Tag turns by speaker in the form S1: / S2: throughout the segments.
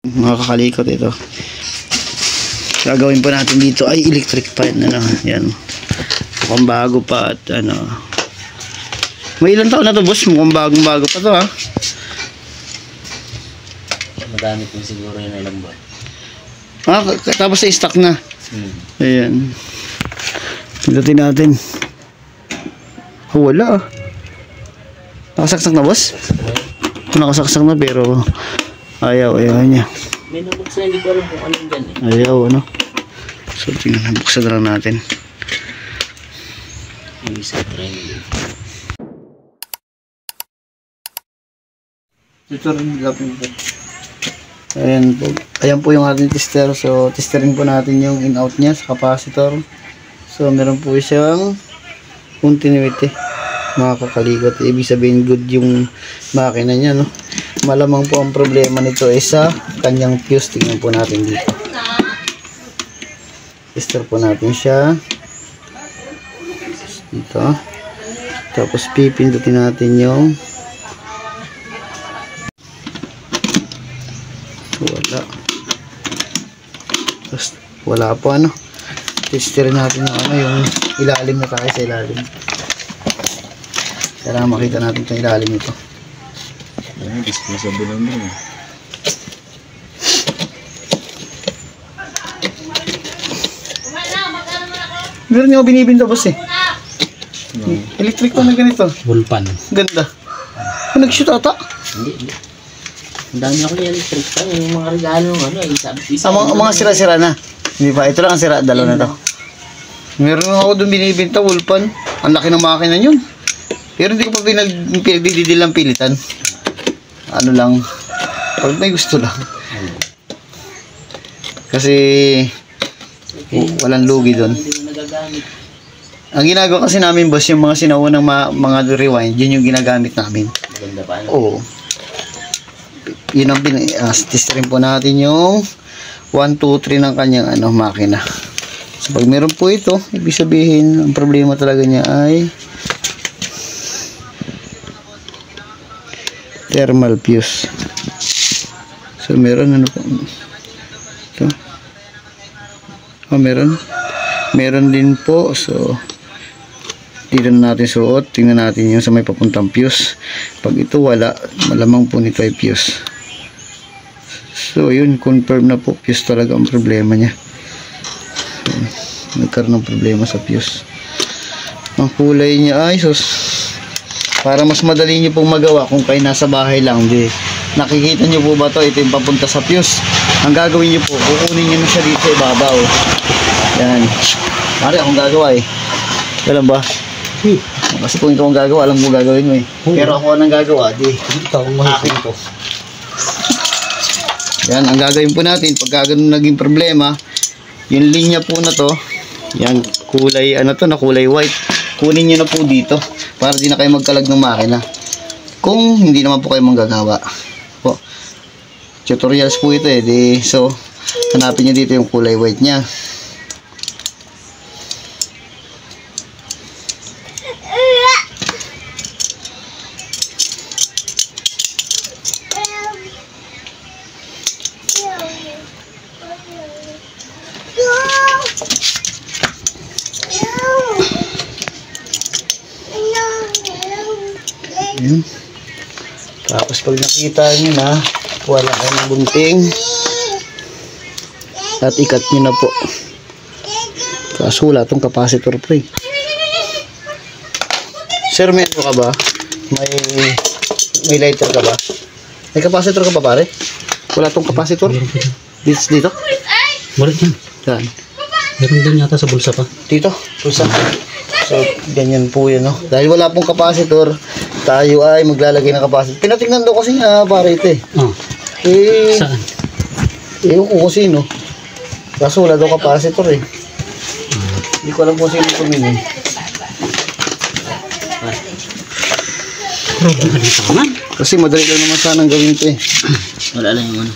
S1: Mga kakalikot ito. Gagawin po natin dito ay electric fan, ano, yan. Mukhang bago pa at ano. May ilang taon na to, boss? Mukhang bagong-bago pa to, ha?
S2: Madami po siguro yun ilang buwan.
S1: Ah, tapos sa stock na. Ayan. Pindutin natin. Oh, wala, ah. Nakasaksak na, boss? Nakasaksak na pero ayaw niya.
S2: May nabuksan, hindi ko alam kung anong dyan eh.
S1: Ayaw, ano. So, tingnan, buksan na lang natin.
S2: Yung isa trend.
S1: Ito rin lapin po. Ayan po yung ating tester. So, testerin po natin yung in-out niya sa capacitor. So, meron po siyang continuity. Mga kakalikot. Ibig sabihin, good yung makina niya, no? Malamang po ang problema nito ay sa kanyang fuse. Tingnan po natin dito. Tester po natin siya. Dito. Tapos pipindutin natin yung wala. Tapos wala po, ano. Testerin natin yung ano, yung ilalim na tayo sa ilalim. Kailangan makita natin itong ilalim nito.
S2: Ano, disposable lang din eh.
S1: Meron nyo binibinta, boss, eh. Electric pa na ganito.
S2: Bulpan.
S1: Ganda. Nag-shoot ata?
S2: Hindi. Ang dami ako yung electric pa. Yung mga regalo, ano, isa.
S1: Mga sira-sira na. Hindi ba? Ito lang ang sira. Dalawa na to. Meron ako doon binibinta, Wolfan. Ang laki ng makina yun. Pero hindi ko pa pinagdididil ng pilitan. Ano lang. Pag may gusto lang. Kasi walang lugi doon. Ang ginagawa kasi namin, boss, yung mga sinaunang mga rewind, yun yung ginagamit namin.
S2: Maganda pa, ano?
S1: Oo. Yun ang testerin po natin yung 1, 2, 3 ng kanyang ano, makina. So pag meron po ito, ibig sabihin ang problema talaga niya ay thermal fuse. So meron, ano po ito? Oh, meron din po. So dito na natin suot. Tingnan natin yung sa may papuntang fuse. Pag ito wala, malamang po nito ay fuse. So yun, confirm na po, fuse talaga ang problema niya. So, nagkaroon ng problema sa fuse. Ang kulay niya ay para mas madali niyo pong magawa kung kayo nasa bahay lang, di nakikita niyo po ba to, ito yung papunta sa fuse. Ang gagawin niyo po, kukunin niyo na siya dito sa ibabaw. Yan. Mari akong gagawa eh. Alam ba? Kasi kung ikaw ang gagawa, alam mo gagawin mo eh. Pero ako ang gagawa, di akin to. Yan, ang gagawin po natin, pag ganun naging problema, yung linya po na to, yan, kulay, ano to, na kulay white, kunin nyo na po dito, para di na kayo magkalag ng makina. Kung hindi naman po kayo manggagawa. Po, tutorials po ito eh, so, hanapin nyo dito yung kulay white nya. Ayan. Tapos pag nakita nyo na wala kayo ng bunting at ikat nyo na po. Kaso wala itong capacitor pre. Sir, may ano ka ba? May lighter ka ba? May capacitor ka ba pare? Wala itong capacitor? Dito?
S2: Balit yan.
S1: Saan?
S2: Meron din yata sa bulsa pa.
S1: Dito? Bulsa? So, ganyan po yan, no? Dahil wala pong capacitor, tayo ay maglalagay ng capacitor. Pinatingnan daw kasi nga, pare ito eh.
S2: Oh. Saan?
S1: Ewan ko kung sino. Kaso wala daw capacitor eh. Hindi ko alam kung sino tumingin. Kasi madali lang naman sanang gawin ito eh.
S2: Wala lang yung ano.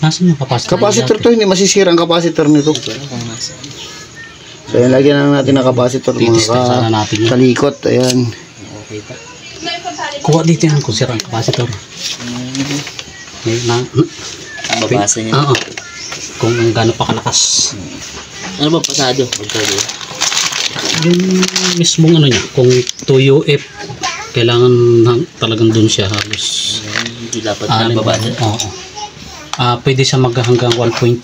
S2: Nasaan yung capacitor?
S1: Capacitor to, hindi masisira ang capacitor nito. So, yan, lagyan lang natin ng capacitor mga kalikot. Ayan.
S2: Okay pa. Kuha dito yan kung sira ang capacitor. Mabasa niya.
S3: Oo. Kung gaano pa kalakas.
S2: Ano ba pasado? Magkano?
S3: Yung mismong ano niya, kung 2UF, kailangan talagang dun siya halos.
S2: Hindi dapat nababa doon.
S3: Oo. Pwede siya hanggang 1.9, 1.8,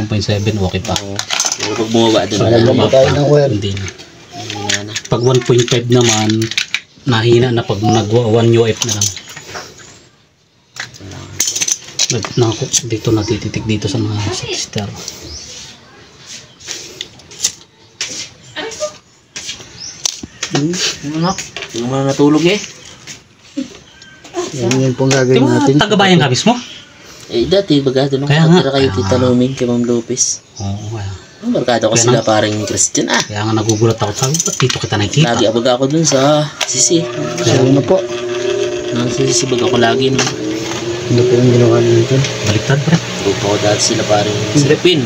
S3: 1.7, okay pa.
S2: Oo. Pero pag bumaba doon,
S1: Talagang tayo ng wire.
S3: Hindi na.
S2: Mahina na.
S3: Pag 1.5 naman, nahina na pag nag-1UF na lang. Dito natititik dito sa mga sister.
S2: Ano? Yung mga natulog eh.
S1: Yan pong gagawin
S3: Di ba
S1: natin.
S3: taga-bayan ka mismo?
S2: Eh dati baga doon
S3: Kaya
S2: ako
S3: nga.
S2: natira kayo Tita Luming kay Ma'am Lopez.
S3: Oo, kaya.
S2: Barkada ko
S3: Kaya
S2: sila paring Christian ah.
S3: Kaya nga nagugulat ako. Sabi, ba't dito kita nakikita?
S2: Lagi abag ako dun sa Sisi.
S1: So, ano po?
S2: Nasa Sisi bag ako lagi. No?
S1: Ano po yung ginawa natin?
S3: Baliktad pre.
S2: Grupo ko dati sila paring Silipin.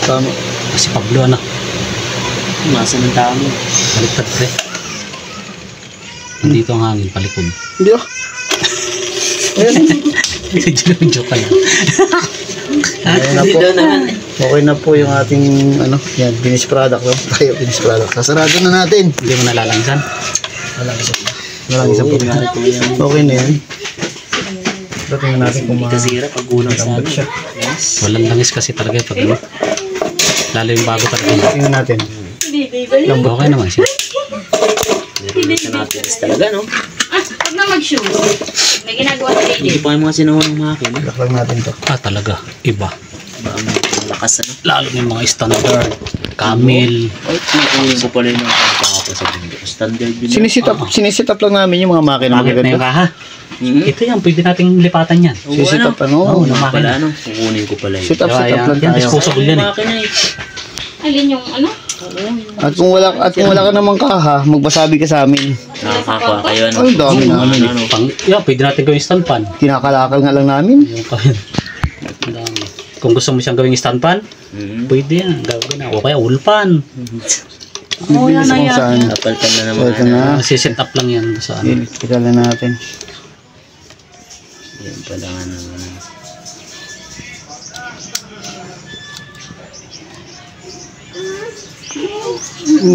S1: Tama.
S3: Si Pablo ano.
S2: Masa ng tao mo.
S3: Baliktad pre. Nandito ang hangin, palikod.
S1: Hindi ah. Ayan.
S3: Joke ka lang.
S1: Ayan na
S2: Hindi
S1: po.
S2: daw naman eh.
S1: Okay na po yung ating ano, yan, finished product. No? Tayo, finished product. Sasarado na natin.
S3: Hindi mo nalalansan?
S1: Walang isa po. Okay na yan. Dating na natin kung
S2: Hindi kasira pag gulang sa ano.
S1: siya.
S2: Yes.
S3: Walang langis kasi talaga pag ano. Lalo yung bago talaga.
S1: Tingnan natin.
S3: Okay naman siya.
S2: Meron sa natin talaga no.
S4: Pag na mag-show, may ginagawa sa
S2: Hindi pa yung mga sinuhon ng makina.
S1: Lock lang natin to.
S3: Talaga. Iba.
S2: Ba ang lakas ano.
S3: Lalo yung mga standard. Camel.
S2: Ay, kinukunin ko pala yung mga kakapos sa mundo. Standard yun.
S1: Sinisit up lang namin yung mga makina.
S3: Bakit na yung kaha?
S2: Hmm?
S3: Ito yan. Pwede nating lipatan yan.
S1: Sisit up ano?
S3: Oo,
S2: Ano
S3: makina.
S2: pala ano? Kukunin ko pala yun.
S1: Sit up lang
S3: Yan,
S1: tayo.
S3: disposable yan eh.
S2: Makina eh.
S4: Alin yung ano?
S1: At kung wala ka namang kaha, magbasabi ka sa amin.
S2: Nakakakuha kayo ano.
S1: Ang dami namin.
S2: Ano.
S3: Pwede natin gawing stand pan.
S1: Kinakalakal nga lang namin.
S3: Yung kain. Madami. Kung gusto mo siyang gawing stand pan,
S2: Hmm.
S3: pwede yan. Gawin na. O kaya ulpan.
S1: Oh, yan na yan.
S2: Napaltan na naman.
S1: So, ito na.
S3: Siset up lang yan sa ano.
S1: Electrical na natin.
S2: Yan pala nga naman.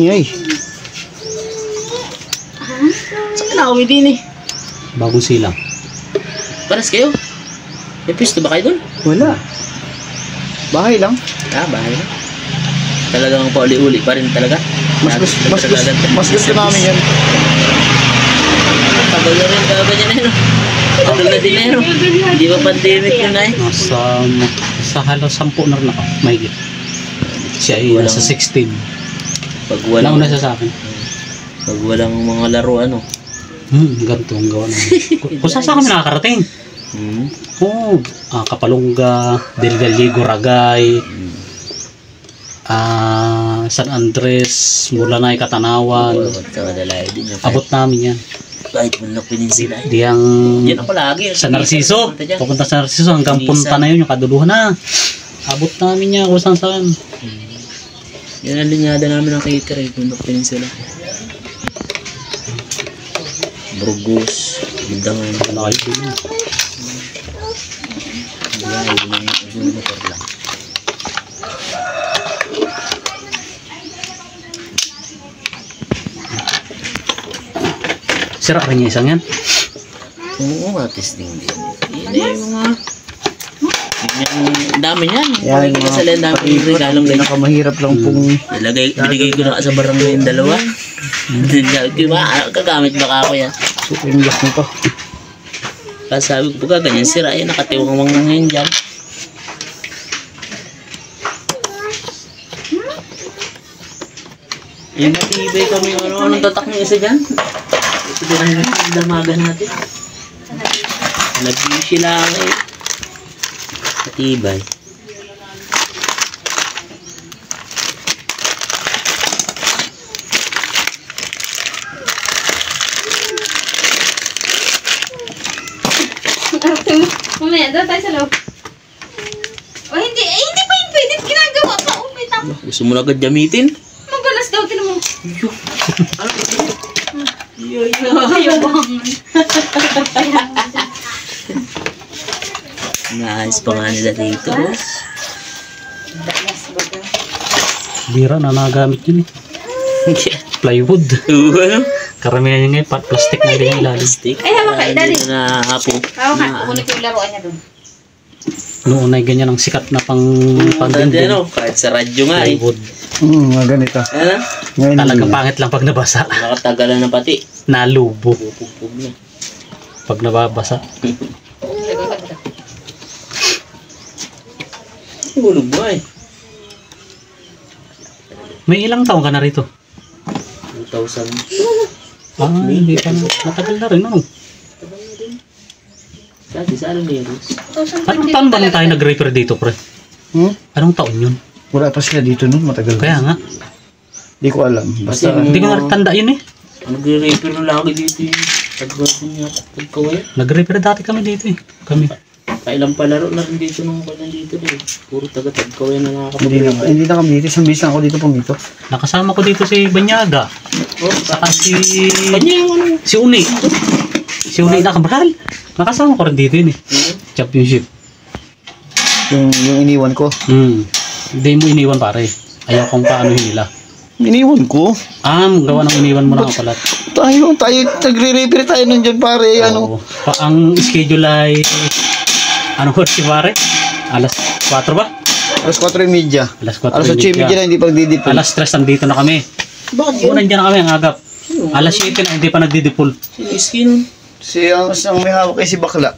S1: Ay.
S2: Saan nakawin din eh?
S3: Bagong silang.
S2: Paras kayo? May pisto ba kayo dun?
S1: Wala. Bahay lang.
S2: Bahay na. Talagang pauli-uli pa rin talaga.
S1: Mas gusto namin yan.
S2: Tagal na rin gaganyan na yun. Tagal na dinero. Hindi ba pandemic yun ay?
S3: Sa halos 10 na rin ako. Mahigit. Siya ay nasa 16.
S2: Pag walang,
S3: Nauna siya sa akin.
S2: pag walang mga laro ano.
S3: Ganito ang gawa namin. Kung saan kami nakakarating.
S2: Hmm.
S3: Oo. Kapalungga, Del Gallego, Ragay, San Andres, Mulanay, Katanawan.
S2: Sa madalay din yun.
S3: Abot namin yan.
S2: Kahit Munlok Peninsula.
S3: Diyang
S2: Yan ako lagi.
S3: sa Narciso.
S2: Punta dyan.
S3: Pupunta sa Narciso hanggang punta na yun, yung kaduluhan na. Abot namin niya kung saan saan.
S2: Yan ang linyada namin ng cater eh. Munlok Peninsula. Burgos. Bindangan.
S3: Wala kayo din.
S2: Ay, yung motor lang.
S3: Sira rin niya isang yan.
S2: Oo, mga testing din. Yan yung mga... Ang dami niyan.
S1: Yan,
S2: Makikita sa lang dami yung regalong ganyan.
S1: Pinakamahirap lang pong
S2: Binigay ko na sa barangay yung dalawa. Diba, kagamit baka ako yan.
S1: super lock nito.
S2: Kasi sabi ko, pagka ganyan sira, yan nakatiwang na ngayon dyan. Yung matibay kami, anong tatak ng isa dyan? Ito din ang damagan natin. Nag-issue lang eh. Matibay.
S4: Mamaya, doon tayo sa loob. O hindi, hindi pa yun pwede. Ginagawa pa. Oh, may tap.
S2: Gusto mo na agad gamitin?
S4: Magulas daw, tinan mo.
S2: Yo, yo.
S4: Ayaw bangan.
S2: Naayos pa nga nila dito. Oh.
S3: Bira na nagamit yun eh. Plywood.
S2: Ano?
S3: Karamihan yun ngayon, plastic na din yung ilalim.
S2: Plastic.
S4: Ay, hawak kayo, daddy.
S2: Na hapo.
S4: Hawakan, kukunin ko yung laruan niya dun.
S3: Noon ay ganyan ang sikat na pang
S2: Dati
S3: pandinding.
S2: ano, kahit sa radyo nga eh.
S3: Plywood.
S1: Mga ganito.
S2: Ano?
S1: Ngayon,
S3: Talagang pangit lang pag nabasa.
S2: Nakatagalan na pati.
S3: Nalubo
S2: Pupupog na.
S3: pag nababasa.
S2: Hulog ba eh.
S3: May ilang taong ka na rito?
S2: 2,000.
S3: Ah, hindi pa na. Matagal na rin, ano?
S2: Dati sa Almeros.
S3: Anong taon ba nung tayo nag-repair dito, pre? Anong taon yun?
S1: Wala pa sila dito nun, matagal.
S3: Kaya nga,
S1: Di ko alam. Basta,
S2: Kasi
S3: hindi ko nga tanda yun eh.
S2: nagre-repair na lagi dito yung pag-repair niya. Pagkawin.
S3: Nag-repair dati kami dito eh. Kami.
S2: Kailang palaro na rin dito nung kailan dito din. Puro taga-tagkawin na
S1: hindi na,
S2: nakakapag-repair.
S1: hindi na kami dito. Isang bis lang ako dito pumito.
S3: Nakasama ko dito si Banyaga.
S2: Oh,
S3: Saka si
S2: kanya yung ano.
S3: Uni. Si Uni na Cabral. Nakasama ko rin dito yun eh. Championship.
S1: Yung iniwan ko.
S3: Hindi mo iniwan pare. Ayaw kong paano nila.
S1: Iniwan ko?
S3: Gawa ng iniwan mo na pala.
S1: Tayo, nagre-repair tayo nun dyan pare. Ano?
S3: Ang schedule ay ano si pare? Alas 4 ba?
S1: Alas 4:30.
S3: Alas 4.
S1: Alas 8:30 na hindi pagdidipol.
S3: Alas 3 nandito na kami.
S2: Bakit
S3: Oo, nandiyan na kami ang agap. Alas 7 na hindi pa nagdidipol.
S2: Sino iski nun?
S1: Si ang may hawak ay si Bakla.